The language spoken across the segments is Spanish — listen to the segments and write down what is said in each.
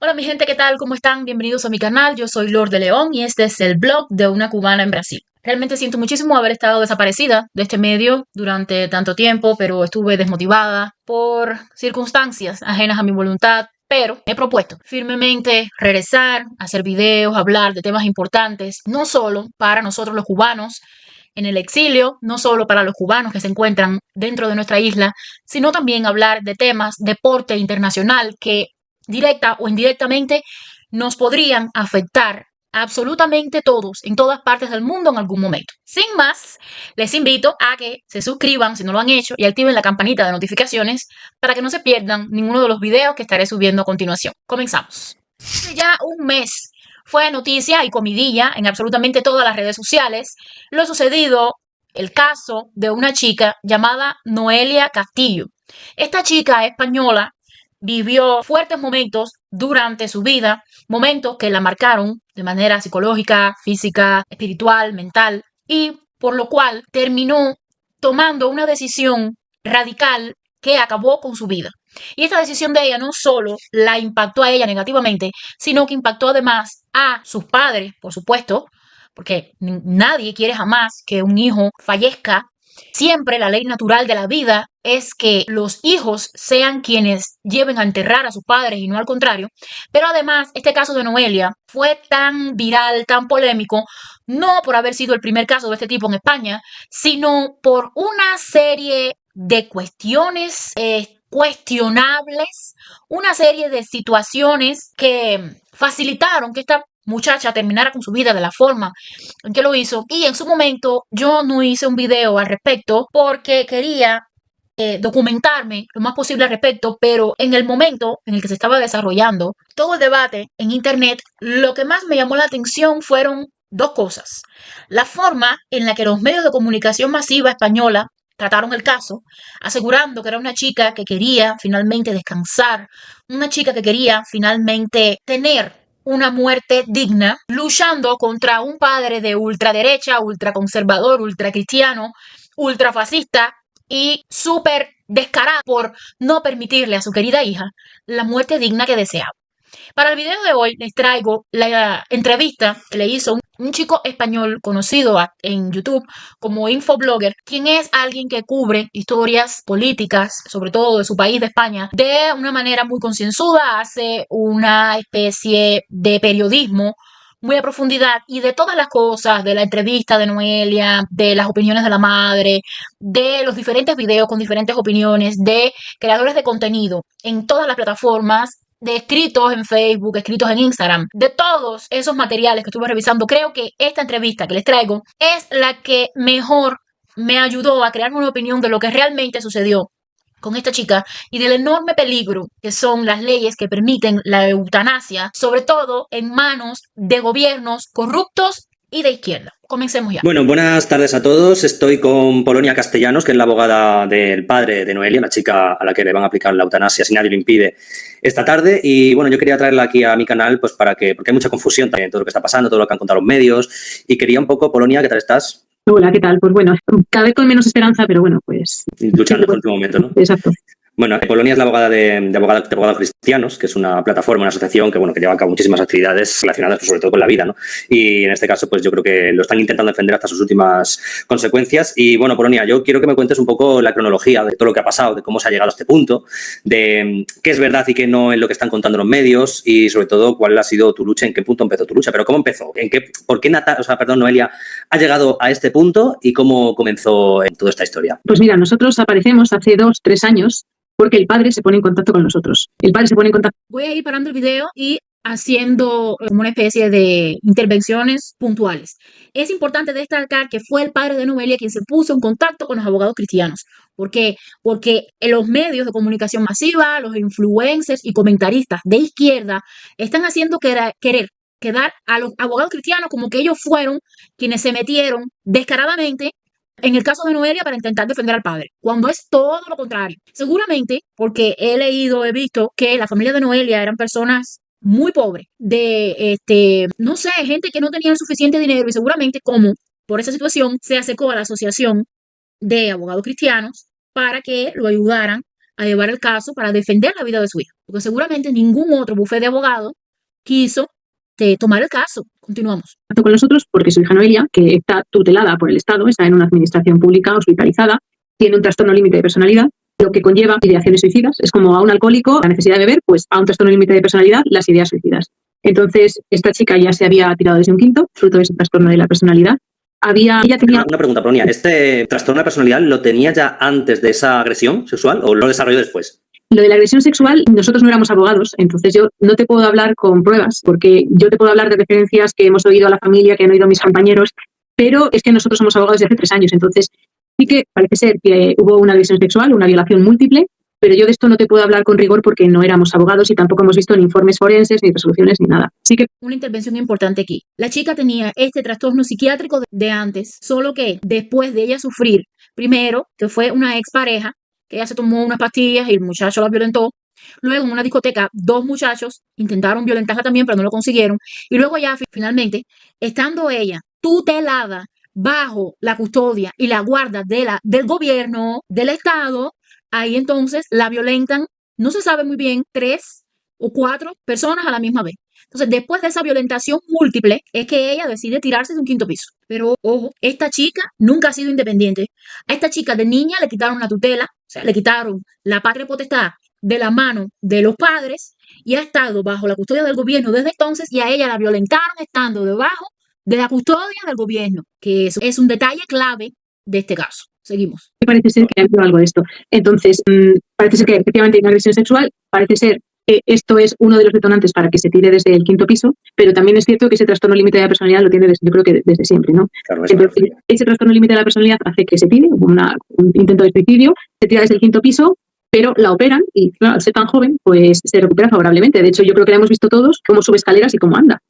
Hola mi gente, ¿qué tal? ¿Cómo están? Bienvenidos a mi canal. Yo soy Lord de León y este es el blog de una cubana en Brasil. Realmente siento muchísimo haber estado desaparecida de este medio durante tanto tiempo, pero estuve desmotivada por circunstancias ajenas a mi voluntad. Pero he propuesto firmemente regresar, hacer videos, hablar de temas importantes, no solo para nosotros los cubanos en el exilio, no solo para los cubanos que se encuentran dentro de nuestra isla, sino también hablar de temas, deporte internacional que directa o indirectamente nos podrían afectar a absolutamente todos en todas partes del mundo en algún momento. Sin más, les invito a que se suscriban si no lo han hecho y activen la campanita de notificaciones para que no se pierdan ninguno de los videos que estaré subiendo a continuación. Comenzamos. Hace ya un mes fue noticia y comidilla en absolutamente todas las redes sociales lo sucedido, el caso de una chica llamada Noelia Castillo. Esta chica española vivió fuertes momentos durante su vida, momentos que la marcaron de manera psicológica, física, espiritual, mental, y por lo cual terminó tomando una decisión radical que acabó con su vida. Y esta decisión de ella no solo la impactó a ella negativamente, sino que impactó además a sus padres, por supuesto, porque nadie quiere jamás que un hijo fallezca. Siempre la ley natural de la vida es que los hijos sean quienes lleven a enterrar a sus padres y no al contrario. Pero además, este caso de Noelia fue tan viral, tan polémico, no por haber sido el primer caso de este tipo en España, sino por una serie de cuestiones cuestionables, una serie de situaciones que facilitaron que esta muchacha terminara con su vida de la forma en que lo hizo. Y en su momento yo no hice un video al respecto porque quería documentarme lo más posible al respecto, pero en el momento en el que se estaba desarrollando todo el debate en internet, lo que más me llamó la atención fueron dos cosas. La forma en la que los medios de comunicación masiva española trataron el caso, asegurando que era una chica que quería finalmente descansar, una chica que quería finalmente tener una muerte digna, luchando contra un padre de ultraderecha, ultraconservador, ultracristiano, ultrafascista y súper descarado por no permitirle a su querida hija la muerte digna que deseaba. Para el video de hoy les traigo la entrevista que le hizo un chico español conocido en YouTube como infoblogger, quien es alguien que cubre historias políticas, sobre todo de su país, de España, de una manera muy concienzuda, hace una especie de periodismo muy a profundidad y de todas las cosas, de la entrevista de Noelia, de las opiniones de la madre, de los diferentes videos con diferentes opiniones, de creadores de contenido en todas las plataformas, de escritos en Facebook, escritos en Instagram, de todos esos materiales que estuve revisando, creo que esta entrevista que les traigo es la que mejor me ayudó a crear una opinión de lo que realmente sucedió con esta chica y del enorme peligro que son las leyes que permiten la eutanasia, sobre todo en manos de gobiernos corruptos y de izquierda. Comencemos ya. Bueno, buenas tardes a todos. Estoy con Polonia Castellanos, que es la abogada del padre de Noelia, una chica a la que le van a aplicar la eutanasia si nadie lo impide esta tarde. Y bueno, yo quería traerla aquí a mi canal pues porque hay mucha confusión también en todo lo que está pasando, todo lo que han contado los medios. Y quería un poco, Polonia, ¿qué tal estás? Hola, ¿qué tal? Pues bueno, cada vez con menos esperanza, pero bueno, pues... Luchando hasta el último momento, ¿no? Exacto. Bueno, Polonia es la abogada de abogados cristianos, que es una plataforma, una asociación que, bueno, que lleva a cabo muchísimas actividades relacionadas pues, sobre todo con la vida, ¿no? Y en este caso, pues yo creo que lo están intentando defender hasta sus últimas consecuencias. Y bueno, Polonia, yo quiero que me cuentes un poco la cronología de todo lo que ha pasado, de cómo se ha llegado a este punto, de qué es verdad y qué no en lo que están contando los medios y sobre todo cuál ha sido tu lucha, en qué punto empezó tu lucha, pero cómo empezó, por qué Noelia ha llegado a este punto y cómo comenzó toda esta historia. Pues mira, nosotros aparecemos hace 2-3 años porque el padre se pone en contacto con nosotros. El padre se pone en contacto. Voy a ir parando el video y haciendo como una especie de intervenciones puntuales. Es importante destacar que fue el padre de Noelia quien se puso en contacto con los abogados cristianos. ¿Por qué? Porque los medios de comunicación masiva, los influencers y comentaristas de izquierda están haciendo querer quedar a los abogados cristianos como que ellos fueron quienes se metieron descaradamente en el caso de Noelia para intentar defender al padre, cuando es todo lo contrario. Seguramente porque he visto que la familia de Noelia eran personas muy pobres, no sé, gente que no tenía el suficiente dinero y seguramente como por esa situación se acercó a la asociación de abogados cristianos para que lo ayudaran a llevar el caso para defender la vida de su hija, porque seguramente ningún otro bufete de abogados quiso tomar el caso. Continuamos. Con nosotros porque su hija Noelia, que está tutelada por el Estado, está en una administración pública hospitalizada, tiene un trastorno límite de personalidad, lo que conlleva ideaciones suicidas. Es como a un alcohólico la necesidad de beber, pues a un trastorno límite de personalidad las ideas suicidas. Entonces, esta chica ya se había tirado desde un quinto, fruto de ese trastorno de la personalidad. Ella tenía... Una pregunta, Polonia. ¿Este trastorno de personalidad lo tenía ya antes de esa agresión sexual o lo desarrolló después? Lo de la agresión sexual, nosotros no éramos abogados, entonces yo no te puedo hablar con pruebas, porque yo te puedo hablar de referencias que hemos oído a la familia, que han oído mis compañeros, pero es que nosotros somos abogados desde hace 3 años, entonces sí que parece ser que hubo una agresión sexual, una violación múltiple, pero yo de esto no te puedo hablar con rigor porque no éramos abogados y tampoco hemos visto ni informes forenses, ni resoluciones, ni nada. Así que... Una intervención importante aquí. La chica tenía este trastorno psiquiátrico de antes, solo que después de ella sufrir, primero, que fue una expareja, que ella se tomó unas pastillas y el muchacho la violentó. Luego, en una discoteca, 2 muchachos intentaron violentarla también, pero no lo consiguieron. Y luego ya, finalmente, estando ella tutelada bajo la custodia y la guarda del gobierno, del Estado, ahí entonces la violentan, no se sabe muy bien, 3 o 4 personas a la misma vez. Entonces, después de esa violentación múltiple, es que ella decide tirarse de un 5.º piso. Pero, ojo, esta chica nunca ha sido independiente. A esta chica de niña le quitaron la tutela, o sea, le quitaron la patria potestad de la mano de los padres y ha estado bajo la custodia del gobierno desde entonces y a ella la violentaron estando debajo de la custodia del gobierno, que eso es un detalle clave de este caso. Seguimos. Parece ser que ha habido algo de esto. Entonces, parece ser que efectivamente hay una agresión sexual, parece ser que esto es uno de los detonantes para que se tire desde el 5.º piso, pero también es cierto que ese trastorno límite de la personalidad lo tiene yo creo que desde siempre, ¿no? Claro, entonces, ese trastorno límite de la personalidad hace que se tire, un intento de suicidio, se tira desde el 5.º piso, pero la operan y, claro, al ser tan joven, pues se recupera favorablemente. De hecho, yo creo que la hemos visto todos cómo sube escaleras y cómo anda.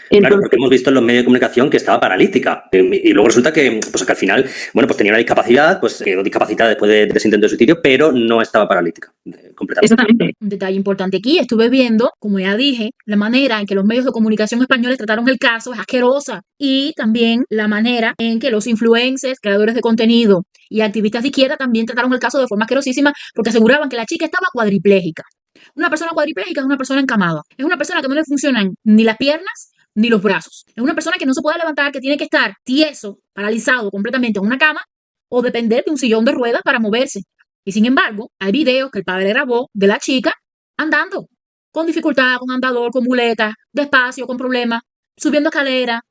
Entonces, claro, porque hemos visto en los medios de comunicación que estaba paralítica y luego resulta que, pues, que al final, bueno, pues tenía una discapacidad, pues quedó discapacitada después de ese intento de suicidio, pero no estaba paralítica completamente. Exactamente. Un detalle importante aquí, estuve viendo, como ya dije, la manera en que los medios de comunicación españoles trataron el caso es asquerosa y también la manera en que los influencers, creadores de contenido y activistas de izquierda también trataron el caso de forma asquerosísima porque aseguraban que la chica estaba cuadriplégica. Una persona cuadriplégica es una persona encamada, es una persona que no le funcionan ni las piernas ni los brazos. Es una persona que no se puede levantar, que tiene que estar tieso, paralizado completamente en una cama o depender de un sillón de ruedas para moverse. Y sin embargo, hay videos que el padre grabó de la chica andando, con dificultad, con andador, con muletas, despacio, con problemas, subiendo escaleras,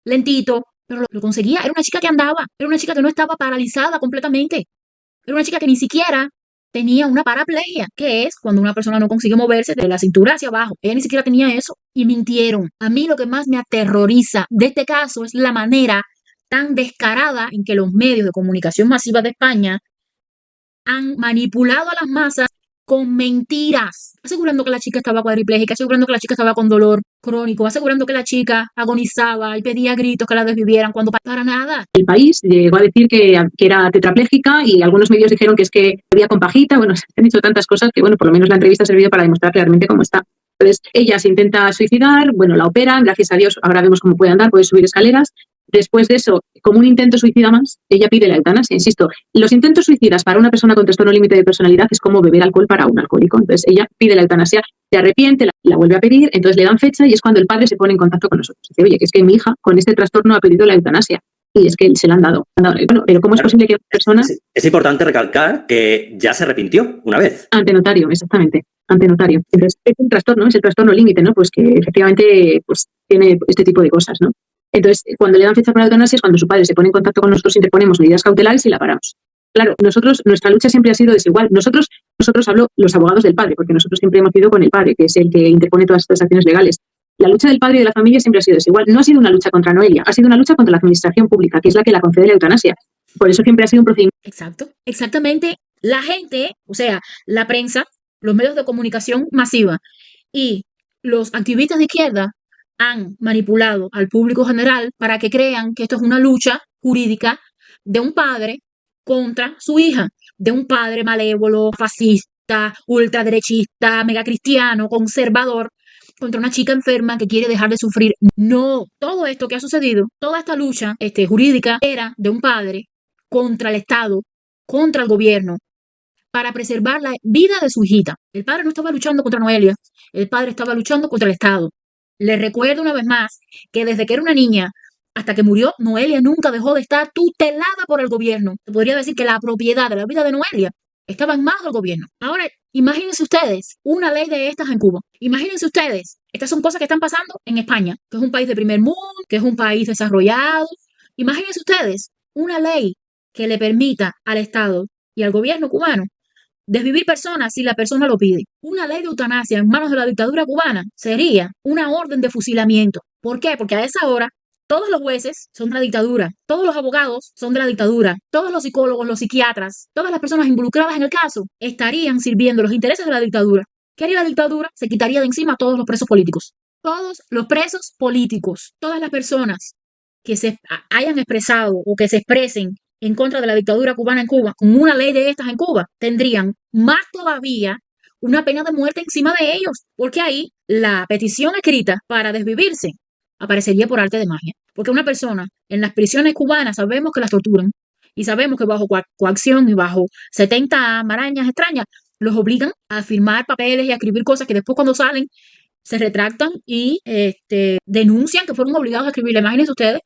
lentito, pero lo conseguía. Era una chica que andaba, era una chica que no estaba paralizada completamente, era una chica que ni siquiera tenía una paraplegia, que es cuando una persona no consigue moverse de la cintura hacia abajo. Ella ni siquiera tenía eso y mintieron. A mí lo que más me aterroriza de este caso es la manera tan descarada en que los medios de comunicación masiva de España han manipulado a las masas con mentiras, asegurando que la chica estaba cuadriplégica, asegurando que la chica estaba con dolor crónico, asegurando que la chica agonizaba y pedía gritos que la desvivieran, cuando para nada. El País llegó a decir que era tetrapléjica y algunos medios dijeron que es que podía con pajita. Bueno, se han dicho tantas cosas que, bueno, por lo menos la entrevista ha servido para demostrar claramente cómo está. Entonces, ella se intenta suicidar, bueno, la operan, gracias a Dios, ahora vemos cómo puede andar, puede subir escaleras. Después de eso, como un intento suicida más, ella pide la eutanasia. Insisto, los intentos suicidas para una persona con trastorno límite de personalidad es como beber alcohol para un alcohólico. Entonces ella pide la eutanasia, se arrepiente, la vuelve a pedir, entonces le dan fecha y es cuando el padre se pone en contacto con nosotros. Dice, oye, que es que mi hija con este trastorno ha pedido la eutanasia. Y es que se la han dado. Bueno, pero ¿cómo es posible que una persona... Es importante recalcar que ya se arrepintió una vez. Ante notario, exactamente. Ante notario. Entonces, es un trastorno, es el trastorno límite, ¿no? Pues que efectivamente pues, tiene este tipo de cosas, ¿no? Entonces, cuando le dan fecha para la eutanasia es cuando su padre se pone en contacto con nosotros, interponemos medidas cautelares y la paramos. Claro, nuestra lucha siempre ha sido desigual. Nosotros hablo los abogados del padre, porque nosotros siempre hemos ido con el padre, que es el que interpone todas estas acciones legales. La lucha del padre y de la familia siempre ha sido desigual. No ha sido una lucha contra Noelia, ha sido una lucha contra la administración pública, que es la que la concede la eutanasia. Por eso siempre ha sido un procedimiento. Exacto, exactamente. La gente, o sea, la prensa, los medios de comunicación masiva y los activistas de izquierda han manipulado al público general para que crean que esto es una lucha jurídica de un padre contra su hija, de un padre malévolo, fascista, ultraderechista, megacristiano, conservador, contra una chica enferma que quiere dejar de sufrir. No, todo esto que ha sucedido, toda esta lucha jurídica era de un padre contra el Estado, contra el gobierno, para preservar la vida de su hijita. El padre no estaba luchando contra Noelia, el padre estaba luchando contra el Estado. Les recuerdo una vez más que desde que era una niña hasta que murió, Noelia nunca dejó de estar tutelada por el gobierno. Se podría decir que la propiedad de la vida de Noelia estaba en manos del gobierno. Ahora, imagínense ustedes una ley de estas en Cuba. Imagínense ustedes, estas son cosas que están pasando en España, que es un país de primer mundo, que es un país desarrollado. Imagínense ustedes una ley que le permita al Estado y al gobierno cubano desvivir personas si la persona lo pide. Una ley de eutanasia en manos de la dictadura cubana sería una orden de fusilamiento. ¿Por qué? Porque a esa hora todos los jueces son de la dictadura, todos los abogados son de la dictadura, todos los psicólogos, los psiquiatras, todas las personas involucradas en el caso estarían sirviendo los intereses de la dictadura. ¿Qué haría la dictadura? Se quitaría de encima a todos los presos políticos. Todos los presos políticos, todas las personas que se hayan expresado o que se expresen en contra de la dictadura cubana en Cuba, con una ley de estas en Cuba, tendrían más todavía una pena de muerte encima de ellos, porque ahí la petición escrita para desvivirse aparecería por arte de magia. Porque una persona en las prisiones cubanas sabemos que las torturan y sabemos que bajo coacción y bajo 70 marañas extrañas los obligan a firmar papeles y a escribir cosas que después cuando salen se retractan y denuncian que fueron obligados a escribir. Imagínense ustedes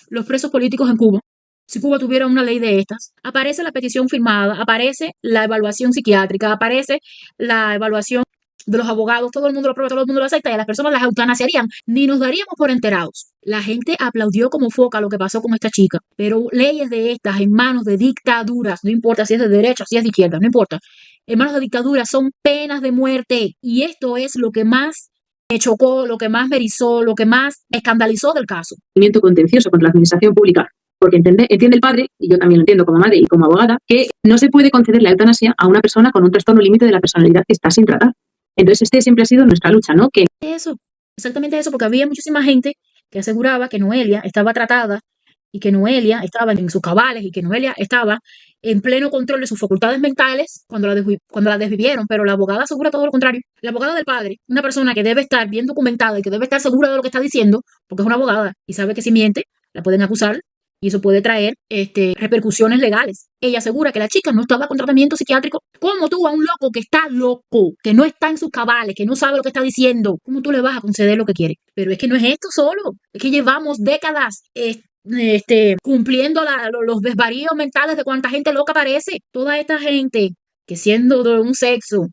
los presos políticos en Cuba. Si Cuba tuviera una ley de estas, aparece la petición firmada, aparece la evaluación psiquiátrica, aparece la evaluación de los abogados, todo el mundo lo aprueba, todo el mundo lo acepta y a las personas las eutanasiarían, ni nos daríamos por enterados. La gente aplaudió como foca lo que pasó con esta chica, pero leyes de estas en manos de dictaduras, no importa si es de derecha, si es de izquierda, no importa, en manos de dictaduras son penas de muerte y esto es lo que más me chocó, lo que más me erizó, lo que más me escandalizó del caso. Movimiento contencioso contra la administración pública, porque entiende el padre, y yo también lo entiendo como madre y como abogada, que no se puede conceder la eutanasia a una persona con un trastorno límite de la personalidad que está sin tratar. Entonces, siempre ha sido nuestra lucha, ¿no? Que eso, exactamente eso, porque había muchísima gente que aseguraba que Noelia estaba tratada y que Noelia estaba en sus cabales y que Noelia estaba en pleno control de sus facultades mentales cuando la desvivieron, pero la abogada asegura todo lo contrario. La abogada del padre, una persona que debe estar bien documentada y que debe estar segura de lo que está diciendo, porque es una abogada y sabe que si miente, la pueden acusar y eso puede traer repercusiones legales. Ella asegura que la chica no estaba con tratamiento psiquiátrico. ¿Cómo tú a un loco que está loco, que no está en sus cabales, que no sabe lo que está diciendo, cómo tú le vas a conceder lo que quiere? Pero es que no es esto solo, es que llevamos décadas cumpliendo los desvaríos mentales de cuánta gente loca aparece. Toda esta gente que siendo de un sexo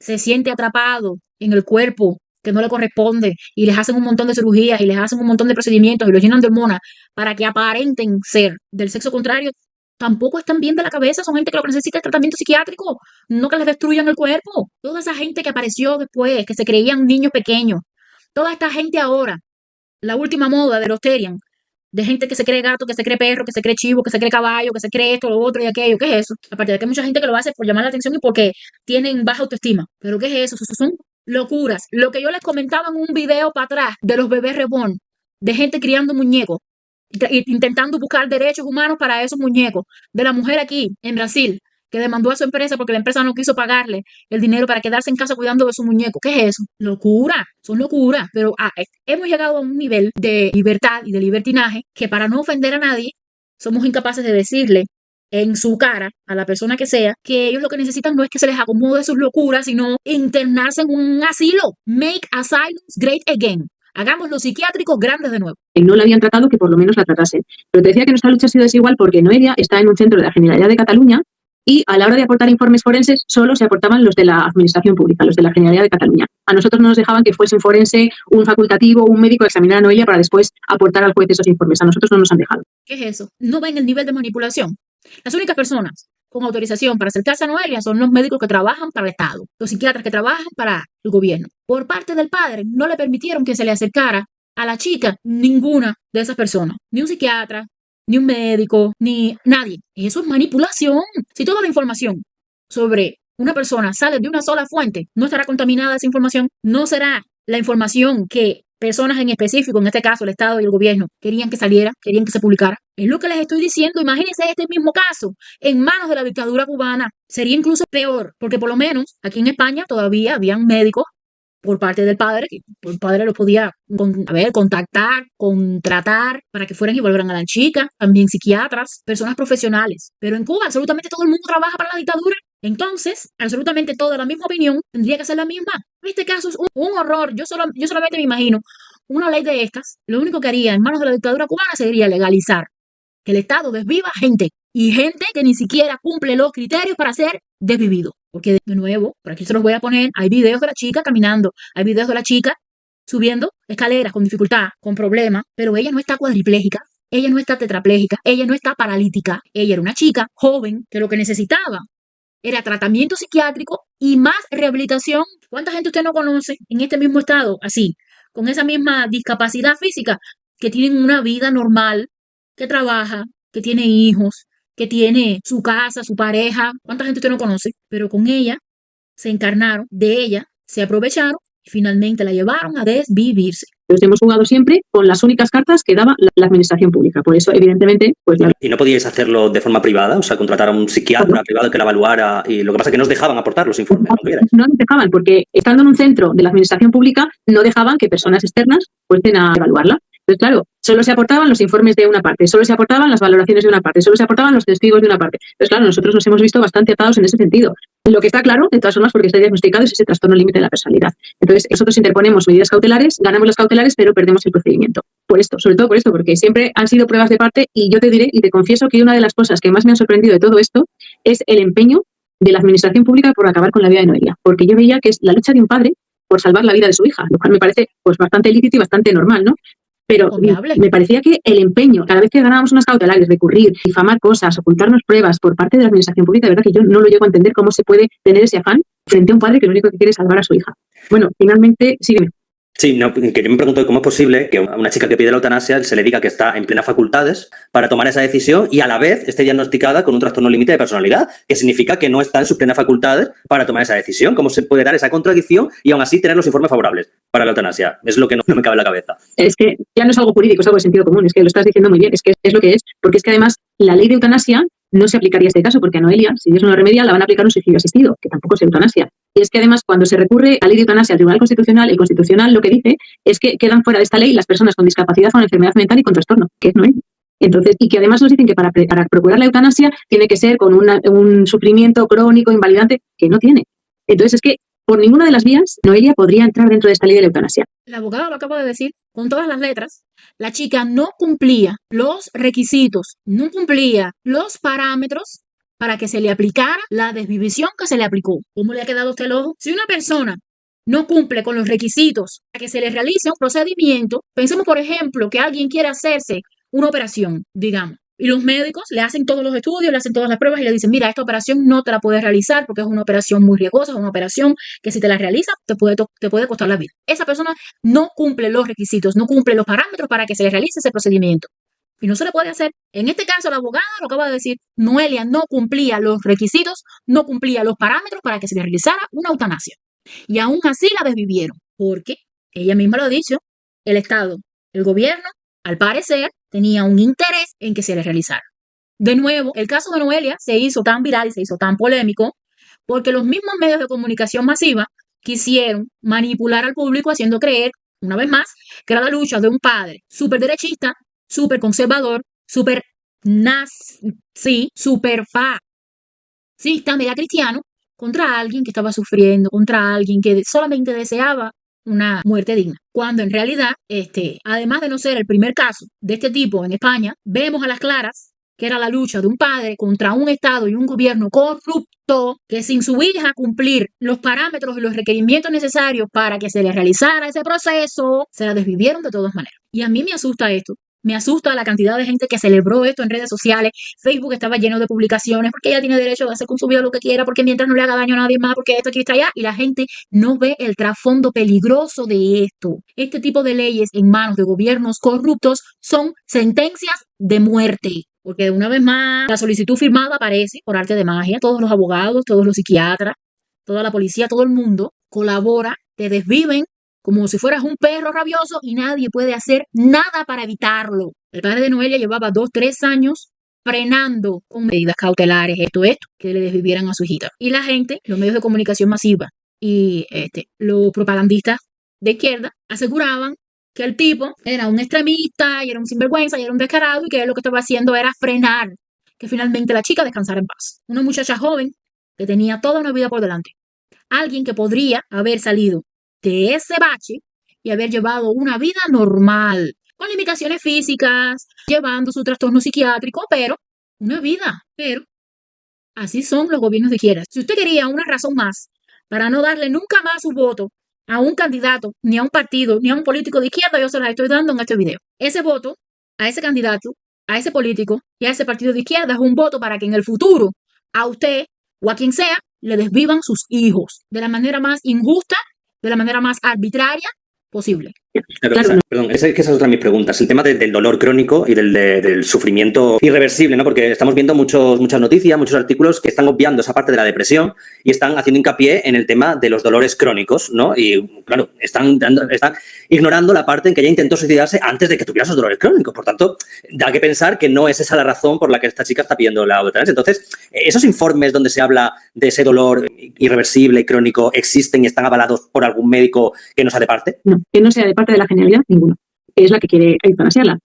se siente atrapado en el cuerpo que no le corresponde y les hacen un montón de cirugías y les hacen un montón de procedimientos y los llenan de hormonas para que aparenten ser del sexo contrario, tampoco están bien de la cabeza. Son gente que lo que necesita es tratamiento psiquiátrico, no que les destruyan el cuerpo. Toda esa gente que apareció después, que se creían niños pequeños, toda esta gente ahora, la última moda de los Terian, de gente que se cree gato, que se cree perro, que se cree chivo, que se cree caballo, que se cree esto, lo otro y aquello. ¿Qué es eso? Aparte de que hay mucha gente que lo hace por llamar la atención y porque tienen baja autoestima. ¿Pero qué es eso? Eso son locuras. Lo que yo les comentaba en un video para atrás de los bebés reborn, de gente criando muñecos, intentando buscar derechos humanos para esos muñecos, de la mujer aquí en Brasil que demandó a su empresa porque la empresa no quiso pagarle el dinero para quedarse en casa cuidando de su muñeco. ¿Qué es eso? Locura, son locuras, pero hemos llegado a un nivel de libertad y de libertinaje que para no ofender a nadie somos incapaces de decirle en su cara a la persona que sea que ellos lo que necesitan no es que se les acomode sus locuras, sino internarse en un asilo. Make asylums great again. Hagamos los psiquiátricos grandes de nuevo. No la habían tratado, que por lo menos la tratasen. Pero te decía que nuestra lucha ha sido desigual porque Noelia está en un centro de la Generalidad de Cataluña y a la hora de aportar informes forenses solo se aportaban los de la administración pública, los de la Generalidad de Cataluña. A nosotros no nos dejaban que fuese un forense, un facultativo, un médico a examinar a Noelia para después aportar al juez esos informes. A nosotros no nos han dejado. ¿Qué es eso? ¿No ven el nivel de manipulación? Las únicas personas con autorización para acercarse a Noelia son los médicos que trabajan para el Estado, los psiquiatras que trabajan para el gobierno. Por parte del padre no le permitieron que se le acercara a la chica ninguna de esas personas, ni un psiquiatra, ni un médico, ni nadie. Eso es manipulación. Si toda la información sobre una persona sale de una sola fuente, no estará contaminada esa información, no será la información que personas en específico, en este caso el Estado y el gobierno, querían que saliera, querían que se publicara. Es lo que les estoy diciendo. Imagínense este mismo caso en manos de la dictadura cubana. Sería incluso peor, porque por lo menos aquí en España todavía habían médicos por parte del padre, que el padre los podía contactar, contratar para que fueran y volvieran a la chica, también psiquiatras, personas profesionales. Pero en Cuba absolutamente todo el mundo trabaja para la dictadura. Entonces, absolutamente toda la misma opinión tendría que ser la misma. Este caso es un horror. Yo solamente me imagino una ley de estas. Lo único que haría en manos de la dictadura cubana sería legalizar que el Estado desviva gente y gente que ni siquiera cumple los criterios para ser desvivido. Porque, de nuevo, por aquí se los voy a poner, hay videos de la chica caminando, hay videos de la chica subiendo escaleras con dificultad, con problemas, pero ella no está cuadriplégica, ella no está tetraplégica, ella no está paralítica, ella era una chica joven que lo que necesitaba era tratamiento psiquiátrico y más rehabilitación. ¿Cuánta gente usted no conoce en este mismo estado, así, con esa misma discapacidad física, que tienen una vida normal, que trabaja, que tiene hijos, que tiene su casa, su pareja? ¿Cuánta gente usted no conoce? Pero con ella se encarnaron, de ella se aprovecharon y finalmente la llevaron a desvivirse. Entonces hemos jugado siempre con las únicas cartas que daba la administración pública. Por eso, evidentemente, pues ya... ¿Y no podíais hacerlo de forma privada? O sea, contratar a un psiquiatra privado que la evaluara, y lo que pasa es que no os dejaban aportar los informes. No nos dejaban, porque estando en un centro de la administración pública, no dejaban que personas externas fuesen a evaluarla. Entonces, claro, solo se aportaban los informes de una parte, solo se aportaban las valoraciones de una parte, solo se aportaban los testigos de una parte. Entonces, claro, nosotros nos hemos visto bastante atados en ese sentido. Lo que está claro, de todas formas, porque está diagnosticado, es ese trastorno límite de la personalidad. Entonces, nosotros interponemos medidas cautelares, ganamos las cautelares, pero perdemos el procedimiento. Por esto, sobre todo por esto, porque siempre han sido pruebas de parte, y yo te diré y te confieso que una de las cosas que más me han sorprendido de todo esto es el empeño de la administración pública por acabar con la vida de Noelia. Porque yo veía que es la lucha de un padre por salvar la vida de su hija, lo cual me parece pues bastante lícito y bastante normal, ¿no? Pero me parecía que el empeño, cada vez que ganábamos unas cautelares, recurrir, difamar cosas, ocultarnos pruebas por parte de la administración pública, de verdad que yo no lo llego a entender cómo se puede tener ese afán frente a un padre que lo único que quiere es salvar a su hija. Bueno, finalmente, sígueme. Sí, no, que yo me pregunto cómo es posible que a una chica que pide la eutanasia se le diga que está en plenas facultades para tomar esa decisión y a la vez esté diagnosticada con un trastorno límite de personalidad, que significa que no está en sus plenas facultades para tomar esa decisión. ¿Cómo se puede dar esa contradicción y aún así tener los informes favorables para la eutanasia? Es lo que no me cabe en la cabeza. Es que ya no es algo jurídico, es algo de sentido común, es que lo estás diciendo muy bien, es que es lo que es, porque es que además la ley de eutanasia no se aplicaría a este caso, porque a Noelia, si Dios no lo remedia, la van a aplicar un suicidio asistido, que tampoco es eutanasia. Y es que además, cuando se recurre a la ley de eutanasia al Tribunal Constitucional, el Constitucional lo que dice es que quedan fuera de esta ley las personas con discapacidad, con enfermedad mental y con trastorno, que es Noelia. Entonces, y que además nos dicen que para procurar la eutanasia tiene que ser con un sufrimiento crónico, invalidante, que no tiene. Entonces, es que por ninguna de las vías, Noelia podría entrar dentro de esta ley de la eutanasia. El abogado lo acaba de decir con todas las letras. La chica no cumplía los requisitos, no cumplía los parámetros para que se le aplicara la desvivisión que se le aplicó. ¿Cómo le ha quedado a usted el ojo? Si una persona no cumple con los requisitos para que se le realice un procedimiento, pensemos, por ejemplo, que alguien quiere hacerse una operación, digamos, y los médicos le hacen todos los estudios, le hacen todas las pruebas y le dicen, mira, esta operación no te la puedes realizar porque es una operación muy riesgosa, es una operación que si te la realizas te puede costar la vida. Esa persona no cumple los requisitos, no cumple los parámetros para que se le realice ese procedimiento. Y no se le puede hacer. En este caso, la abogada lo acaba de decir, Noelia no cumplía los requisitos, no cumplía los parámetros para que se le realizara una eutanasia. Y aún así la desvivieron, porque ella misma lo ha dicho, el Estado, el gobierno, al parecer, tenía un interés en que se le realizara. De nuevo, el caso de Noelia se hizo tan viral y se hizo tan polémico porque los mismos medios de comunicación masiva quisieron manipular al público haciendo creer, una vez más, que era la lucha de un padre súper derechista, súper conservador, súper nazi, súper fascista, mega cristiano, contra alguien que estaba sufriendo, contra alguien que solamente deseaba una muerte digna. Cuando en realidad, además de no ser el primer caso de este tipo en España, vemos a las claras que era la lucha de un padre contra un Estado y un gobierno corrupto que sin su hija cumplir los parámetros y los requerimientos necesarios para que se le realizara ese proceso, se la desvivieron de todas maneras. Y a mí me asusta esto. Me asusta la cantidad de gente que celebró esto en redes sociales. Facebook estaba lleno de publicaciones porque ella tiene derecho de hacer con su vida lo que quiera, porque mientras no le haga daño a nadie más, porque esto aquí está allá, y la gente no ve el trasfondo peligroso de esto. Este tipo de leyes en manos de gobiernos corruptos son sentencias de muerte. Porque una vez más, la solicitud firmada aparece por arte de magia. Todos los abogados, todos los psiquiatras, toda la policía, todo el mundo colabora, te desviven como si fueras un perro rabioso y nadie puede hacer nada para evitarlo. El padre de Noelia llevaba 2-3 años frenando con medidas cautelares que le desvivieran a su hijita. Y la gente, los medios de comunicación masiva y los propagandistas de izquierda aseguraban que el tipo era un extremista y era un sinvergüenza y era un descarado y que él lo que estaba haciendo era frenar que finalmente la chica descansara en paz. Una muchacha joven que tenía toda una vida por delante. Alguien que podría haber salido de ese bache y haber llevado una vida normal, con limitaciones físicas, llevando su trastorno psiquiátrico, pero una vida. Pero así son los gobiernos de izquierda. Si usted quería una razón más para no darle nunca más su voto a un candidato, ni a un partido, ni a un político de izquierda, yo se la estoy dando en este video. Ese voto a ese candidato, a ese político y a ese partido de izquierda es un voto para que en el futuro a usted o a quien sea le desvivan sus hijos de la manera más injusta, de la manera más arbitraria posible. Claro. Perdón, esa es otra de mis preguntas. El tema del dolor crónico y del sufrimiento irreversible, ¿no? Porque estamos viendo muchas noticias, muchos artículos que están obviando esa parte de la depresión y están haciendo hincapié en el tema de los dolores crónicos, ¿no? Y, claro, están ignorando la parte en que ella intentó suicidarse antes de que tuviera esos dolores crónicos. Por tanto, da que pensar que no es esa la razón por la que esta chica está pidiendo la eutanasia. Entonces, esos informes donde se habla de ese dolor irreversible, crónico, ¿existen y están avalados por algún médico que no sea de parte? No, que no sea de parte de la Generalidad, ninguno. Que es la que quiere eutanasiarla.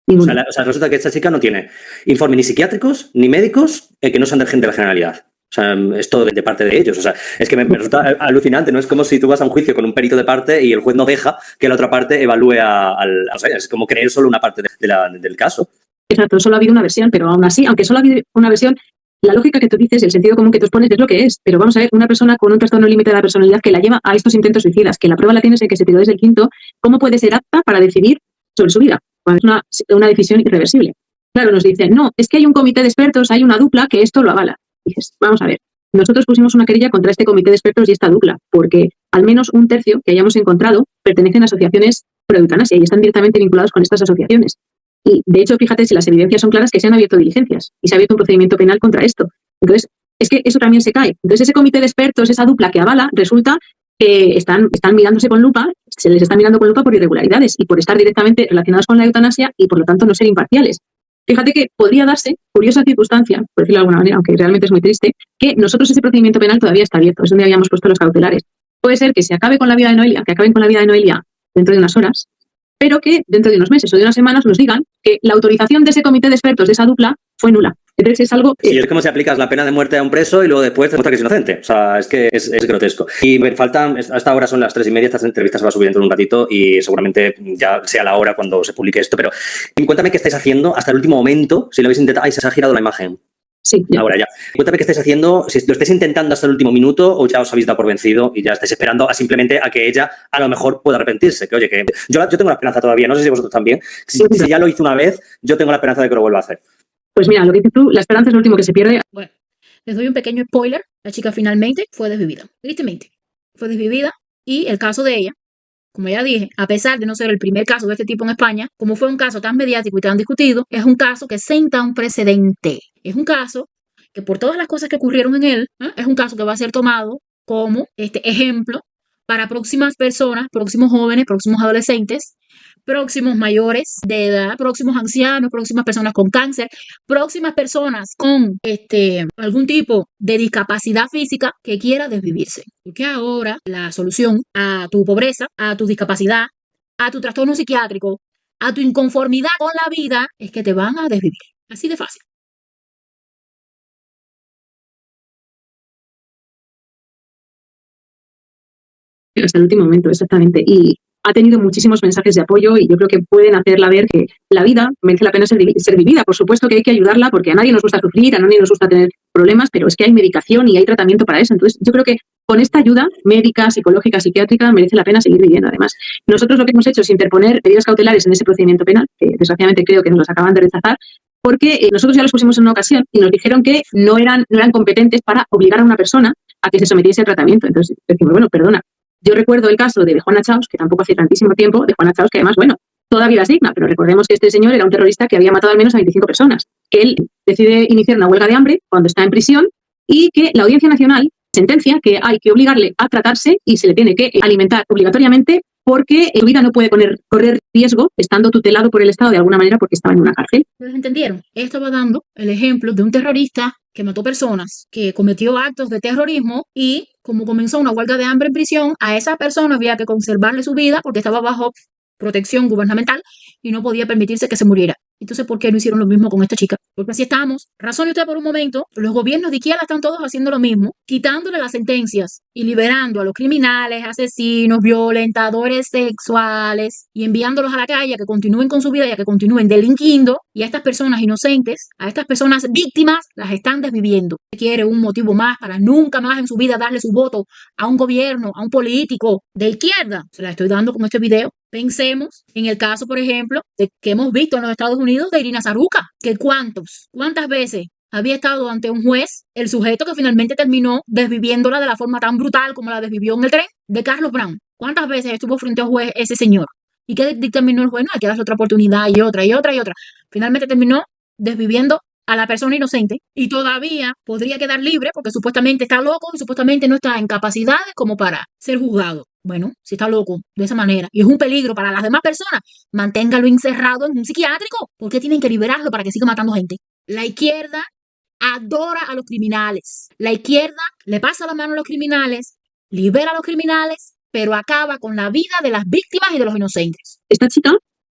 Ninguno. O sea, resulta que esta chica no tiene informes ni psiquiátricos ni médicos que no sean de gente de la Generalidad. O sea, es todo de parte de ellos. O sea, es que me resulta alucinante, ¿no? Es como si tú vas a un juicio con un perito de parte y el juez no deja que la otra parte evalúe o sea, es como creer solo una parte del caso. Exacto, solo ha habido una versión, pero aún así, aunque solo ha habido una versión, la lógica que tú dices, el sentido común que tú expones es lo que es. Pero vamos a ver, una persona con un trastorno límite de la personalidad que la lleva a estos intentos suicidas, que la prueba la tienes en que se tiró desde el quinto, ¿cómo puede ser apta para decidir sobre su vida? Cuando es una decisión irreversible. Claro, nos dicen, no, es que hay un comité de expertos, hay una dupla que esto lo avala. Dices, vamos a ver, nosotros pusimos una querella contra este comité de expertos y esta dupla, porque al menos un tercio que hayamos encontrado pertenecen a asociaciones pro eutanasia y están directamente vinculados con estas asociaciones. Y, de hecho, fíjate, si las evidencias son claras, que se han abierto diligencias y se ha abierto un procedimiento penal contra esto. Entonces, es que eso también se cae. Entonces, ese comité de expertos, esa dupla que avala, resulta que están mirándose con lupa, se les está mirando con lupa por irregularidades y por estar directamente relacionados con la eutanasia y, por lo tanto, no ser imparciales. Fíjate que podría darse, curiosa circunstancia, por decirlo de alguna manera, aunque realmente es muy triste, que nosotros ese procedimiento penal todavía está abierto, es donde habíamos puesto los cautelares. Puede ser que se acabe con la vida de Noelia, que acaben con la vida de Noelia dentro de unas horas, pero que dentro de unos meses o de unas semanas nos digan que la autorización de ese comité de expertos, de esa dupla, fue nula. Entonces es algo... Sí, es como si aplicas la pena de muerte a un preso y luego después te muestra que es inocente. O sea, es que es grotesco. Y me faltan, hasta ahora son las 3:30, esta entrevista se va a subir dentro de un ratito y seguramente ya sea la hora cuando se publique esto, pero cuéntame qué estáis haciendo hasta el último momento, si lo habéis intentado... Ay, se ha girado la imagen. Sí, ya. Ahora ya. Cuéntame qué estáis haciendo, si lo estáis intentando hasta el último minuto o ya os habéis dado por vencido y ya estáis esperando simplemente a que ella a lo mejor pueda arrepentirse. Que oye, que yo tengo la esperanza todavía, no sé si vosotros también. Si ya lo hizo una vez, yo tengo la esperanza de que lo vuelva a hacer. Pues mira, lo que dices tú, la esperanza es lo último que se pierde. Bueno, les doy un pequeño spoiler. La chica finalmente fue desvivida. Tristemente, fue desvivida y el caso de ella, como ya dije, a pesar de no ser el primer caso de este tipo en España, como fue un caso tan mediático y tan discutido, es un caso que senta un precedente. Es un caso que por todas las cosas que ocurrieron en él, es un caso que va a ser tomado como ejemplo para próximas personas, próximos jóvenes, próximos adolescentes, próximos mayores de edad, próximos ancianos, próximas personas con cáncer, próximas personas con algún tipo de discapacidad física que quiera desvivirse. Porque ahora la solución a tu pobreza, a tu discapacidad, a tu trastorno psiquiátrico, a tu inconformidad con la vida, es que te van a desvivir. Así de fácil. Hasta el último momento, exactamente. Y ha tenido muchísimos mensajes de apoyo y yo creo que pueden hacerla ver que la vida merece la pena ser vivida. Por supuesto que hay que ayudarla porque a nadie nos gusta sufrir, a nadie nos gusta tener problemas, pero es que hay medicación y hay tratamiento para eso. Entonces, yo creo que con esta ayuda médica, psicológica, psiquiátrica, merece la pena seguir viviendo. Además, nosotros lo que hemos hecho es interponer medidas cautelares en ese procedimiento penal, que desgraciadamente creo que nos las acaban de rechazar, porque nosotros ya los pusimos en una ocasión y nos dijeron que no eran competentes para obligar a una persona a que se sometiese a tratamiento. Entonces, decimos, bueno, perdona. Yo recuerdo el caso de Juana Chaos, que tampoco hace tantísimo tiempo, de Juana Chaos, que además, bueno, toda vida es digna, pero recordemos que este señor era un terrorista que había matado al menos a 25 personas, que él decide iniciar una huelga de hambre cuando está en prisión y que la Audiencia Nacional sentencia que hay que obligarle a tratarse y se le tiene que alimentar obligatoriamente porque su vida no puede correr riesgo estando tutelado por el Estado de alguna manera porque estaba en una cárcel. ¿Ustedes entendieron? Esto va dando el ejemplo de un terrorista que mató personas, que cometió actos de terrorismo y como comenzó una huelga de hambre en prisión, a esa persona había que conservarle su vida porque estaba bajo protección gubernamental y no podía permitirse que se muriera. Entonces, ¿por qué no hicieron lo mismo con esta chica? Porque así estamos. Razone usted por un momento, los gobiernos de izquierda están todos haciendo lo mismo, quitándole las sentencias y liberando a los criminales, asesinos, violentadores sexuales y enviándolos a la calle a que continúen con su vida y a que continúen delinquiendo. Y a estas personas inocentes, a estas personas víctimas, las están desviviendo. Quiere un motivo más para nunca más en su vida darle su voto a un gobierno, a un político de izquierda. Se la estoy dando con este video. Pensemos en el caso, por ejemplo, de que hemos visto en los Estados Unidos de Irina Zaruka, que cuántas veces había estado ante un juez el sujeto que finalmente terminó desviviéndola de la forma tan brutal como la desvivió en el tren de Carlos Brown. ¿Cuántas veces estuvo frente a un juez ese señor? ¿Y qué dictaminó el juez? No, hay que darle otra oportunidad y otra y otra y otra. Finalmente terminó desviviendo a la persona inocente y todavía podría quedar libre porque supuestamente está loco y supuestamente no está en capacidades como para ser juzgado. Bueno, si está loco de esa manera y es un peligro para las demás personas, manténgalo encerrado en un psiquiátrico. ¿Por qué tienen que liberarlo para que siga matando gente? La izquierda adora a los criminales. La izquierda le pasa la mano a los criminales, libera a los criminales, pero acaba con la vida de las víctimas y de los inocentes. Esta chica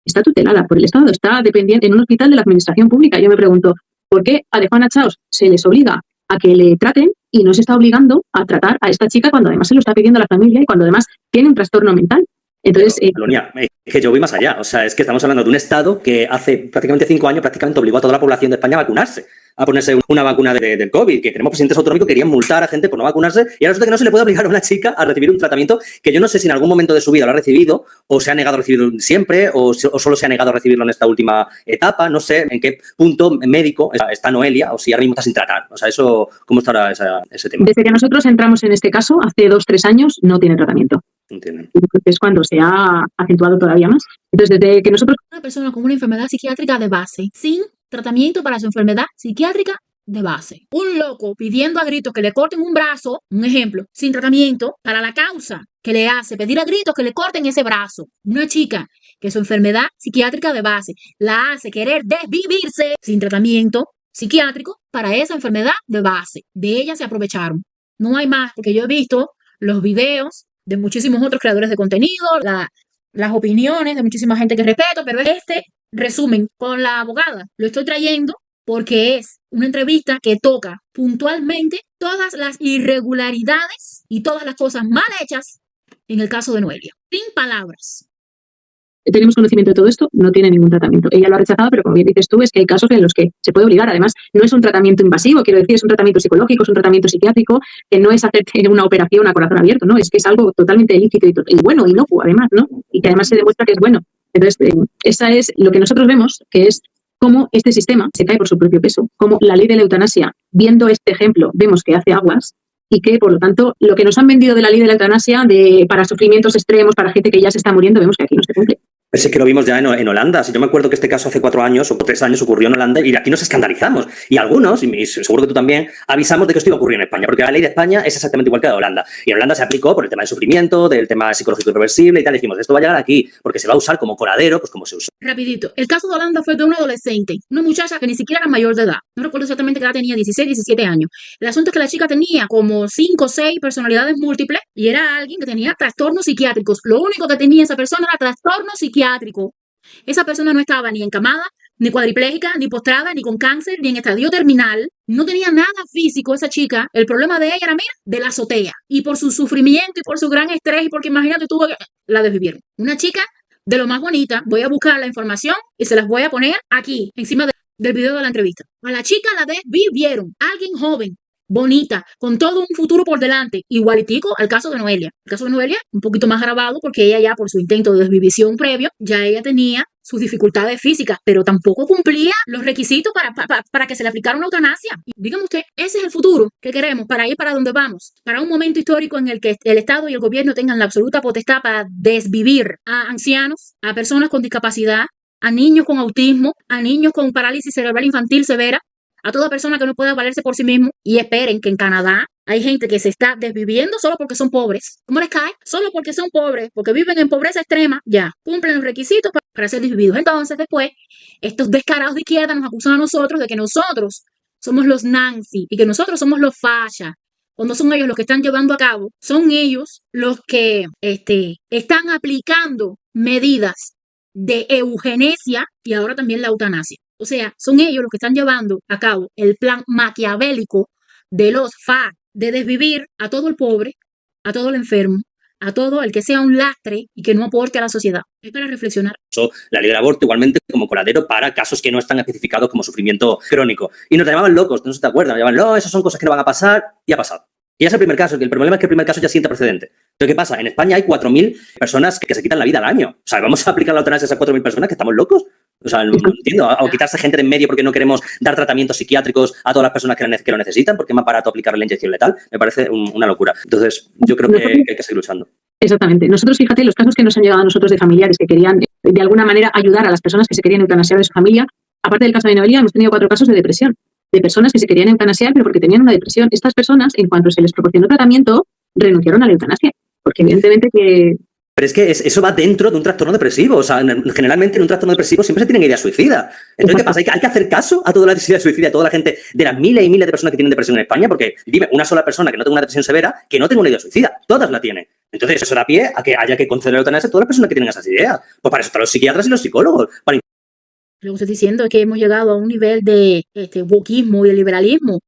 está tutelada por el Estado, está dependiente en un hospital de la administración pública. Yo me pregunto, ¿por qué a Juana Chaos se les obliga a que le traten y no se está obligando a tratar a esta chica cuando además se lo está pidiendo la familia y cuando además tiene un trastorno mental? Entonces, Colonia, es que yo voy más allá. O sea, es que estamos hablando de un Estado que hace prácticamente 5 años prácticamente obligó a toda la población de España a vacunarse, a ponerse una vacuna del COVID, que tenemos presidentes autonómicos que querían multar a gente por no vacunarse y ahora resulta que no se le puede obligar a una chica a recibir un tratamiento que yo no sé si en algún momento de su vida lo ha recibido o se ha negado a recibirlo siempre o solo se ha negado a recibirlo en esta última etapa. No sé en qué punto médico está Noelia o si ahora mismo está sin tratar. O sea, eso, ¿cómo estará ese tema? Desde que nosotros entramos en este caso, hace 2-3 años, no tiene tratamiento. Entienden. Es cuando se ha acentuado todavía más. Entonces, desde que nosotros... Una persona con una enfermedad psiquiátrica de base, sin tratamiento para su enfermedad psiquiátrica de base. Un loco pidiendo a gritos que le corten un brazo, un ejemplo, sin tratamiento para la causa que le hace pedir a gritos que le corten ese brazo. Una chica que su enfermedad psiquiátrica de base la hace querer desvivirse sin tratamiento psiquiátrico para esa enfermedad de base. De ella se aprovecharon. No hay más, porque yo he visto los videos de muchísimos otros creadores de contenido, las opiniones de muchísima gente que respeto, pero este resumen con la abogada lo estoy trayendo porque es una entrevista que toca puntualmente todas las irregularidades y todas las cosas mal hechas en el caso de Noelia. Sin palabras. Tenemos conocimiento de todo esto, no tiene ningún tratamiento. Ella lo ha rechazado, pero como bien dices tú, es que hay casos en los que se puede obligar. Además, no es un tratamiento invasivo, quiero decir, es un tratamiento psicológico, es un tratamiento psiquiátrico, que no es hacerte una operación a corazón abierto, ¿no? Es que es algo totalmente lícito y bueno, inocuo, además, ¿no? Y que además se demuestra que es bueno. Entonces, esa es lo que nosotros vemos, que es cómo este sistema se cae por su propio peso, cómo la ley de la eutanasia, viendo este ejemplo, vemos que hace aguas y que, por lo tanto, lo que nos han vendido de la ley de la eutanasia para sufrimientos extremos, para gente que ya se está muriendo, vemos que aquí no se cumple. Pero sí que lo vimos ya en Holanda. Si yo me acuerdo que este caso hace 4 años o 3 años ocurrió en Holanda y aquí nos escandalizamos. Y algunos, y seguro que tú también, avisamos de que esto iba a ocurrir en España, porque la ley de España es exactamente igual que la de Holanda. Y en Holanda se aplicó por el tema del sufrimiento, del tema psicológico irreversible y tal. Y dijimos, esto va a llegar aquí porque se va a usar como coladero, pues como se usó. Rapidito. El caso de Holanda fue de una adolescente, una muchacha que ni siquiera era mayor de edad. No recuerdo exactamente qué edad tenía, 16, 17 años. El asunto es que la chica tenía como 5 o 6 personalidades múltiples y era alguien que tenía trastornos psiquiátricos. Lo único que tenía esa persona era trastorno psiquiátrico. Esa persona no estaba ni encamada, ni cuadriplégica, ni postrada, ni con cáncer, ni en estadio terminal. No tenía nada físico esa chica. El problema de ella era, mira, de la azotea. Y por su sufrimiento y por su gran estrés y porque imagínate tú, la desvivieron. Una chica de lo más bonita. Voy a buscar la información y se las voy a poner aquí, encima del video de la entrevista. A la chica la desvivieron. Alguien joven, bonita, con todo un futuro por delante, igualitico al caso de Noelia. El caso de Noelia, un poquito más agravado porque ella ya por su intento de desvivisión previo, ya ella tenía sus dificultades físicas, pero tampoco cumplía los requisitos para que se le aplicara una eutanasia. Y dígame usted, ese es el futuro que queremos para ir para donde vamos, para un momento histórico en el que el Estado y el gobierno tengan la absoluta potestad para desvivir a ancianos, a personas con discapacidad, a niños con autismo, a niños con parálisis cerebral infantil severa, a toda persona que no pueda valerse por sí mismo. Y esperen que en Canadá hay gente que se está desviviendo solo porque son pobres. ¿Cómo les cae? Solo porque son pobres, porque viven en pobreza extrema, ya cumplen los requisitos para ser desvividos. Entonces, después, estos descarados de izquierda nos acusan a nosotros de que nosotros somos los Nancy y que nosotros somos los fachas. Cuando son ellos los que están llevando a cabo, son ellos los que están aplicando medidas de eugenesia y ahora también la eutanasia. O sea, son ellos los que están llevando a cabo el plan maquiavélico de los FA de desvivir a todo el pobre, a todo el enfermo, a todo el que sea un lastre y que no aporte a la sociedad. Es para reflexionar. La ley del aborto igualmente como coladero para casos que no están especificados como sufrimiento crónico. Y nos llamaban locos, no sé si te acuerdas, nos llamaban, no, esas son cosas que no van a pasar, y ha pasado. Y es el primer caso, que el problema es que el primer caso ya sienta precedente. Pero ¿qué pasa? En España hay 4.000 personas que se quitan la vida al año. O sea, ¿vamos a aplicar la eutanasia a esas 4.000 personas que estamos locos? O sea, no entiendo. O quitarse gente de en medio porque no queremos dar tratamientos psiquiátricos a todas las personas que lo necesitan, porque es más barato aplicar la inyección letal. Me parece una locura. Entonces, yo creo que hay que seguir luchando. Exactamente. Nosotros, fíjate, los casos que nos han llegado a nosotros de familiares que querían, de alguna manera, ayudar a las personas que se querían eutanasiar de su familia, aparte del caso de Noelia, hemos tenido 4 casos de depresión, de personas que se querían eutanasiar, pero porque tenían una depresión. Estas personas, en cuanto se les proporcionó tratamiento, renunciaron a la eutanasia, porque evidentemente que... Pero es que eso va dentro de un trastorno depresivo. O sea, generalmente en un trastorno depresivo siempre se tienen ideas suicidas. Entonces, ¿qué pasa? Hay que hacer caso a toda la ideas suicida, a toda la gente, de las miles y miles de personas que tienen depresión en España, porque dime, una sola persona que no tenga una depresión severa, que no tenga una idea suicida. Todas la tienen. Entonces, eso da pie a que haya que conceder la eutanasia a todas las personas que tienen esas ideas. Pues para eso están los psiquiatras y los psicólogos. Lo que estoy diciendo es que hemos llegado a un nivel de wokismo y de liberalismo,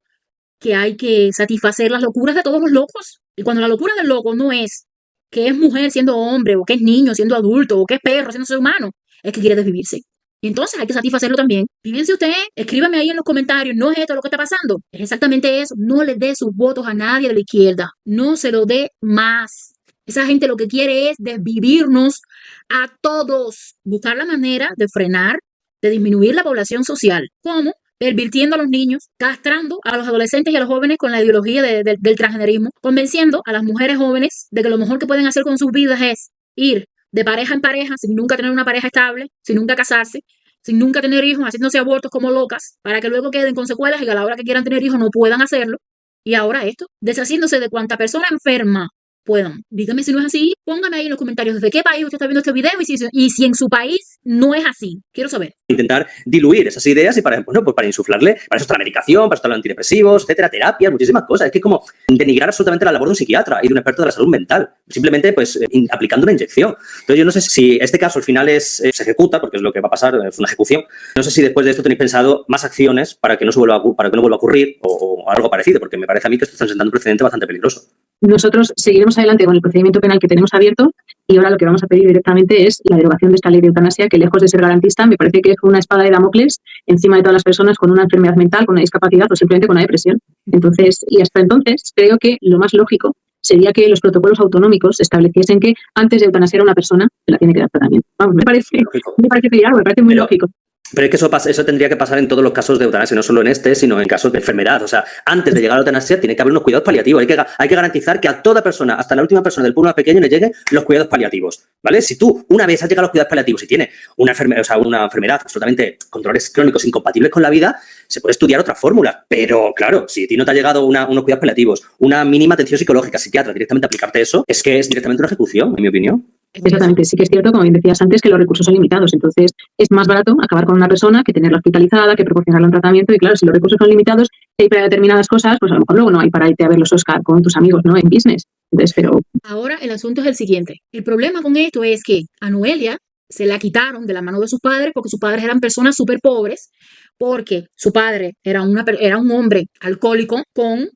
que hay que satisfacer las locuras de todos los locos. Y cuando la locura del loco no es que es mujer siendo hombre, o que es niño siendo adulto, o que es perro siendo ser humano, es que quiere desvivirse. Y entonces hay que satisfacerlo también. Fíjense usted, escríbame ahí en los comentarios, no es esto lo que está pasando. Es exactamente eso. No le dé sus votos a nadie de la izquierda. No se lo dé más. Esa gente lo que quiere es desvivirnos a todos. Buscar la manera de frenar, de disminuir la población social. ¿Cómo? Pervirtiendo a los niños, castrando a los adolescentes y a los jóvenes con la ideología del transgenerismo, convenciendo a las mujeres jóvenes de que lo mejor que pueden hacer con sus vidas es ir de pareja en pareja, sin nunca tener una pareja estable, sin nunca casarse, sin nunca tener hijos, haciéndose abortos como locas, para que luego queden con secuelas y que a la hora que quieran tener hijos no puedan hacerlo. Y ahora esto, deshaciéndose de cuanta persona enferma puedan. Dígame si no es así, póngame ahí en los comentarios desde qué país usted está viendo este video y si en su país no es así. Quiero saber. Intentar diluir esas ideas y para insuflarle, para eso está la medicación, para eso están los antidepresivos, etcétera, terapias, muchísimas cosas. Es que es como denigrar absolutamente la labor de un psiquiatra y de un experto de la salud mental, simplemente pues aplicando una inyección. Entonces yo no sé si este caso al final se ejecuta, porque es lo que va a pasar, es una ejecución. No sé si después de esto tenéis pensado más acciones para que no vuelva a ocurrir o algo parecido, porque me parece a mí que esto está sentando un precedente bastante peligroso. Nosotros seguiremos adelante con el procedimiento penal que tenemos abierto y ahora lo que vamos a pedir directamente es la derogación de esta ley de eutanasia, que lejos de ser garantista, me parece que es una espada de Damocles encima de todas las personas con una enfermedad mental, con una discapacidad o simplemente con una depresión. Entonces, y hasta entonces, creo que lo más lógico sería que los protocolos autonómicos estableciesen que antes de eutanasiar a una persona se la tiene que dar tratamiento. Vamos, me parece muy lógico. Pero es que eso tendría que pasar en todos los casos de eutanasia, no solo en este, sino en casos de enfermedad. O sea, antes de llegar a la eutanasia tiene que haber unos cuidados paliativos. Hay que garantizar que a toda persona, hasta la última persona del pueblo más pequeño, le lleguen los cuidados paliativos, ¿vale? Si tú una vez has llegado a los cuidados paliativos y tienes una enfermedad absolutamente con dolores crónicos incompatibles con la vida, se puede estudiar otras fórmulas. Pero, claro, si a ti no te ha llegado unos cuidados paliativos, una mínima atención psicológica, psiquiatra, directamente aplicarte eso, es que es directamente una ejecución, en mi opinión. Exactamente, sí que es cierto, como bien decías antes, que los recursos son limitados. Entonces, es más barato acabar con una persona que tenerla hospitalizada, que proporcionarle un tratamiento. Y claro, si los recursos son limitados, hay para determinadas cosas, pues a lo mejor luego no hay para irte a ver los Oscar con tus amigos, ¿no? En business. Entonces, pero... Ahora el asunto es el siguiente. El problema con esto es que a Noelia se la quitaron de la mano de sus padres porque sus padres eran personas súper pobres, porque su padre era un hombre alcohólico con,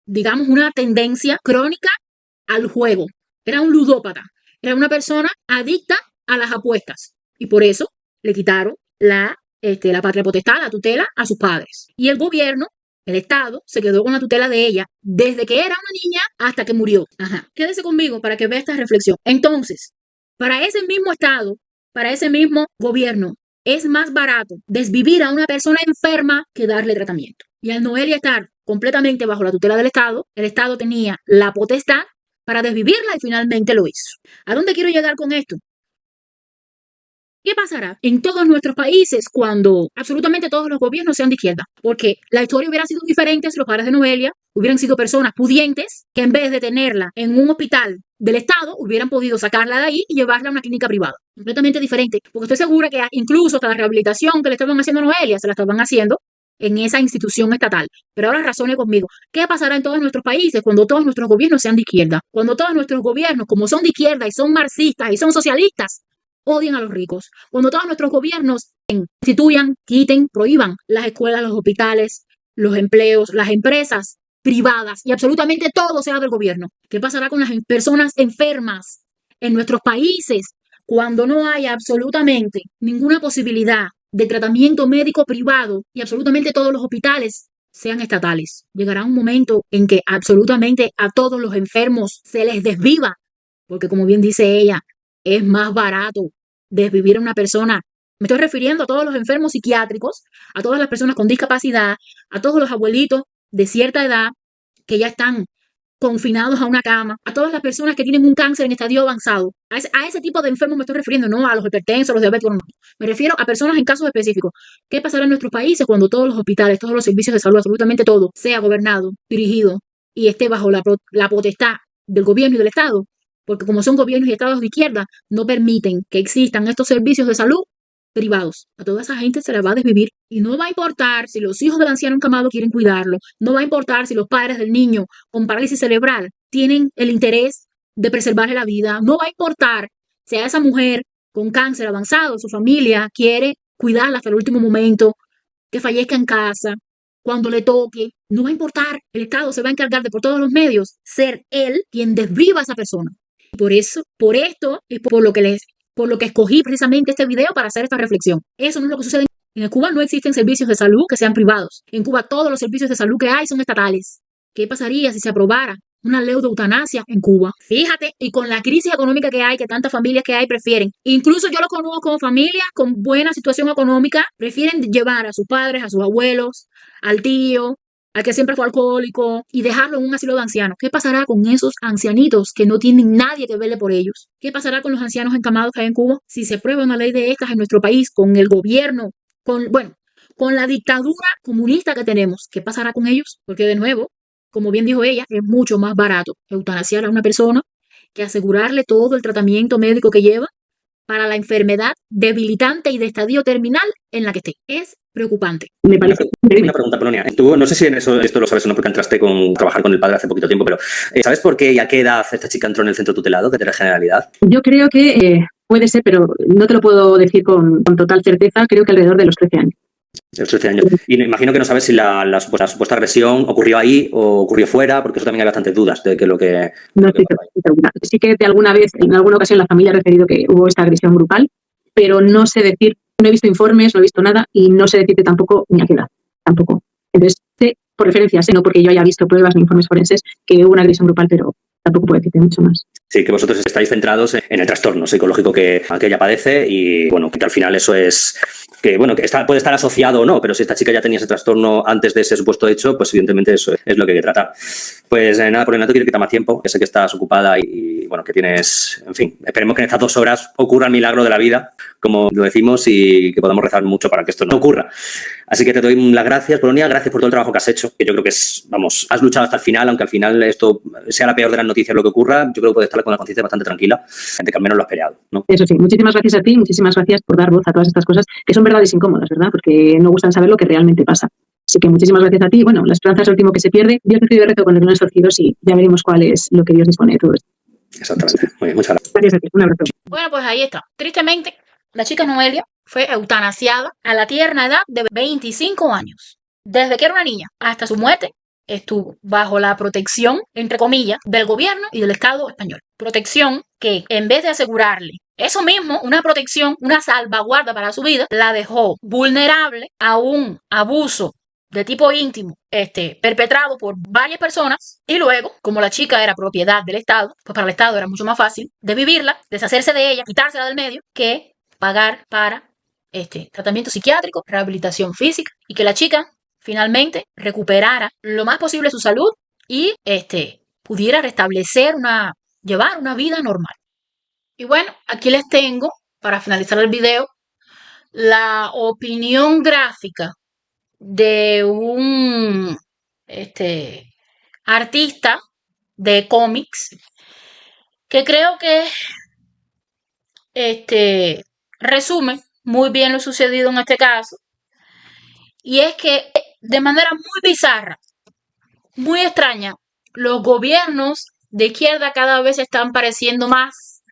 digamos, una tendencia crónica al juego. Era un ludópata. Era una persona adicta a las apuestas y por eso le quitaron la patria potestad, la tutela a sus padres. Y el gobierno, el Estado, se quedó con la tutela de ella desde que era una niña hasta que murió. Ajá. Quédese conmigo para que vea esta reflexión. Entonces, para ese mismo Estado, para ese mismo gobierno, es más barato desvivir a una persona enferma que darle tratamiento. Y al Noelia estar completamente bajo la tutela del Estado, el Estado tenía la potestad para desvivirla y finalmente lo hizo. ¿A dónde quiero llegar con esto? ¿Qué pasará en todos nuestros países cuando absolutamente todos los gobiernos sean de izquierda? Porque la historia hubiera sido diferente si los padres de Noelia hubieran sido personas pudientes que en vez de tenerla en un hospital del Estado hubieran podido sacarla de ahí y llevarla a una clínica privada. Completamente diferente. Porque estoy segura que incluso hasta la rehabilitación que le estaban haciendo a Noelia se la estaban haciendo en esa institución estatal. Pero ahora razone conmigo. ¿Qué pasará en todos nuestros países cuando todos nuestros gobiernos sean de izquierda? Cuando todos nuestros gobiernos, como son de izquierda y son marxistas y son socialistas, odian a los ricos. Cuando todos nuestros gobiernos instituyan, quiten, prohíban las escuelas, los hospitales, los empleos, las empresas privadas y absolutamente todo sea del gobierno. ¿Qué pasará con las personas enfermas en nuestros países cuando no haya absolutamente ninguna posibilidad de tratamiento médico privado y absolutamente todos los hospitales sean estatales? Llegará un momento en que absolutamente a todos los enfermos se les desviva, porque como bien dice ella, es más barato desvivir a una persona. Me estoy refiriendo a todos los enfermos psiquiátricos, a todas las personas con discapacidad, a todos los abuelitos de cierta edad que ya están confinados a una cama, a todas las personas que tienen un cáncer en estadio avanzado. A ese tipo de enfermos me estoy refiriendo, no a los hipertensos, a los diabéticos, no. Me refiero a personas en casos específicos. ¿Qué pasará en nuestros países cuando todos los hospitales, todos los servicios de salud, absolutamente todo, sea gobernado, dirigido y esté bajo la potestad del gobierno y del Estado? Porque como son gobiernos y estados de izquierda, no permiten que existan estos servicios de salud privados. A toda esa gente se la va a desvivir y no va a importar si los hijos del anciano encamado quieren cuidarlo, no va a importar si los padres del niño con parálisis cerebral tienen el interés de preservarle la vida, no va a importar si a esa mujer con cáncer avanzado, su familia quiere cuidarla hasta el último momento, que fallezca en casa, cuando le toque, no va a importar, el Estado se va a encargar de por todos los medios ser él quien desviva a esa persona. Y por esto es por lo que escogí precisamente este video para hacer esta reflexión. Eso no es lo que sucede en Cuba. No existen servicios de salud que sean privados. En Cuba todos los servicios de salud que hay son estatales. ¿Qué pasaría si se aprobara una ley de eutanasia en Cuba? Fíjate, y con la crisis económica que hay, que tantas familias que hay prefieren, incluso yo lo conozco como familias con buena situación económica, prefieren llevar a sus padres, a sus abuelos, al tío, al que siempre fue alcohólico, y dejarlo en un asilo de ancianos. ¿Qué pasará con esos ancianitos que no tienen nadie que vele por ellos? ¿Qué pasará con los ancianos encamados que hay en Cuba? Si se aprueba una ley de estas en nuestro país, con el gobierno, con la dictadura comunista que tenemos, ¿qué pasará con ellos? Porque de nuevo, como bien dijo ella, es mucho más barato eutanasiar a una persona que asegurarle todo el tratamiento médico que lleva para la enfermedad debilitante y de estadio terminal en la que esté. Es preocupante. Me parece una pregunta, Polonia. Tú, no sé si esto lo sabes o no, porque entraste a trabajar con el padre hace poquito tiempo, pero ¿sabes por qué y a qué edad esta chica entró en el centro tutelado, que tiene Generalidad? Yo creo que puede ser, pero no te lo puedo decir con total certeza, creo que alrededor de los 13 años. De los 13 años. Y me imagino que no sabes si la supuesta agresión ocurrió ahí o ocurrió fuera, porque eso también hay bastantes dudas de que lo que... No estoy segura. Sí que de alguna vez, en alguna ocasión, la familia ha referido que hubo esta agresión grupal, pero no sé decir, no he visto informes, no he visto nada y no sé decirte tampoco ni a qué edad, tampoco. Entonces, sé por referencia, no porque yo haya visto pruebas ni informes forenses que hubo una agresión grupal, pero tampoco puedo decirte mucho más. Sí, que vosotros estáis centrados en el trastorno psicológico que ella padece y, bueno, que al final eso es... que bueno, que puede estar asociado o no, pero si esta chica ya tenía ese trastorno antes de ese supuesto hecho, pues evidentemente eso es lo que hay que tratar. Pues nada, por el no te quiero quitar más tiempo, que sé que estás ocupada y bueno, que tienes, en fin, esperemos que en estas 2 horas ocurra el milagro de la vida, como lo decimos, y que podamos rezar mucho para que esto no ocurra. Así que te doy las gracias, Polonia, gracias por todo el trabajo que has hecho, que yo creo que has luchado hasta el final, aunque al final esto sea la peor de las noticias lo que ocurra, yo creo que puedes estar con la conciencia bastante tranquila, gente que al menos lo ha peleado, ¿no? Eso sí, muchísimas gracias a ti, muchísimas gracias por dar voz a todas estas cosas que son verdades incómodas, ¿verdad? Porque no gustan saber lo que realmente pasa. Así que muchísimas gracias a ti. Bueno, la esperanza es lo último que se pierde. Dios recibe rezo con los lunes torcidos y ya veremos cuál es lo que Dios dispone de todo esto. Exactamente. Muy bien, muchas gracias. Gracias a ti. Un abrazo. Bueno, pues ahí está. Tristemente, la chica Noelia fue eutanasiada a la tierna edad de 25 años. Desde que era una niña hasta su muerte, estuvo bajo la protección, entre comillas, del gobierno y del Estado español. Protección que, en vez de asegurarle eso mismo, una protección, una salvaguarda para su vida, la dejó vulnerable a un abuso de tipo íntimo, perpetrado por varias personas, y luego, como la chica era propiedad del Estado, pues para el Estado era mucho más fácil de vivirla, deshacerse de ella, quitársela del medio, que pagar para tratamiento psiquiátrico, rehabilitación física, y que la chica finalmente recuperara lo más posible su salud y pudiera llevar una vida normal. Y bueno, aquí les tengo, para finalizar el video, la opinión gráfica de un artista de cómics que creo que resume muy bien lo sucedido en este caso. Y es que de manera muy bizarra, muy extraña, los gobiernos de izquierda cada vez se están pareciendo más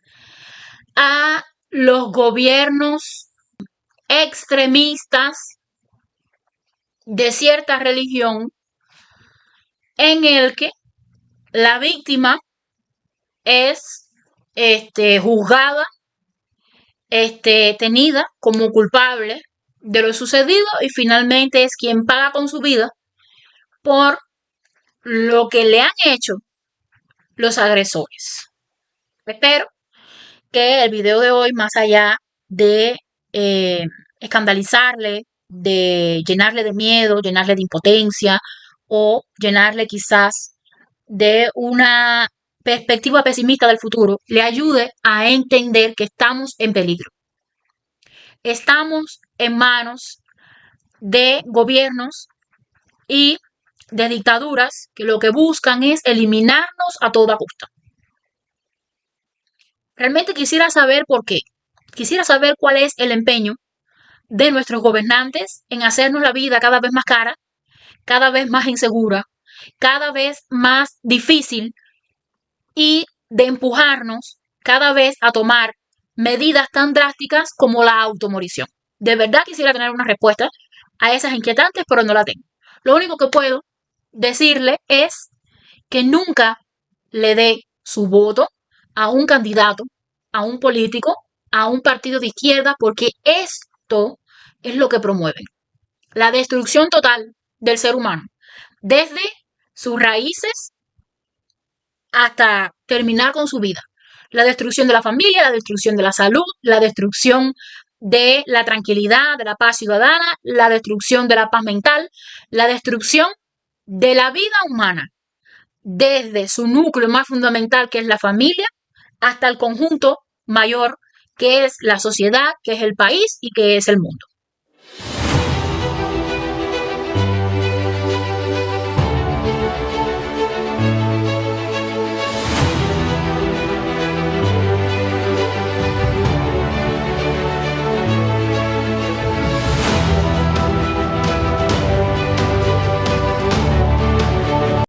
a los gobiernos extremistas de cierta religión en el que la víctima es juzgada, tenida como culpable de lo sucedido y finalmente es quien paga con su vida por lo que le han hecho los agresores. Espero que el video de hoy, más allá de escandalizarle, de llenarle de miedo, llenarle de impotencia o llenarle quizás de una perspectiva pesimista del futuro, le ayude a entender que estamos en peligro. Estamos en manos de gobiernos y de dictaduras que lo que buscan es eliminarnos a toda costa. Realmente quisiera saber por qué. Quisiera saber cuál es el empeño de nuestros gobernantes en hacernos la vida cada vez más cara, cada vez más insegura, cada vez más difícil y de empujarnos cada vez a tomar medidas tan drásticas como la automorición. De verdad quisiera tener una respuesta a esas inquietantes, pero no la tengo. Lo único que puedo decirle es que nunca le dé su voto a un candidato, a un político, a un partido de izquierda, porque esto es lo que promueven. La destrucción total del ser humano, desde sus raíces hasta terminar con su vida. La destrucción de la familia, la destrucción de la salud, la destrucción de la tranquilidad, de la paz ciudadana, la destrucción de la paz mental, la destrucción de la vida humana, desde su núcleo más fundamental, que es la familia, hasta el conjunto mayor, que es la sociedad, que es el país y que es el mundo.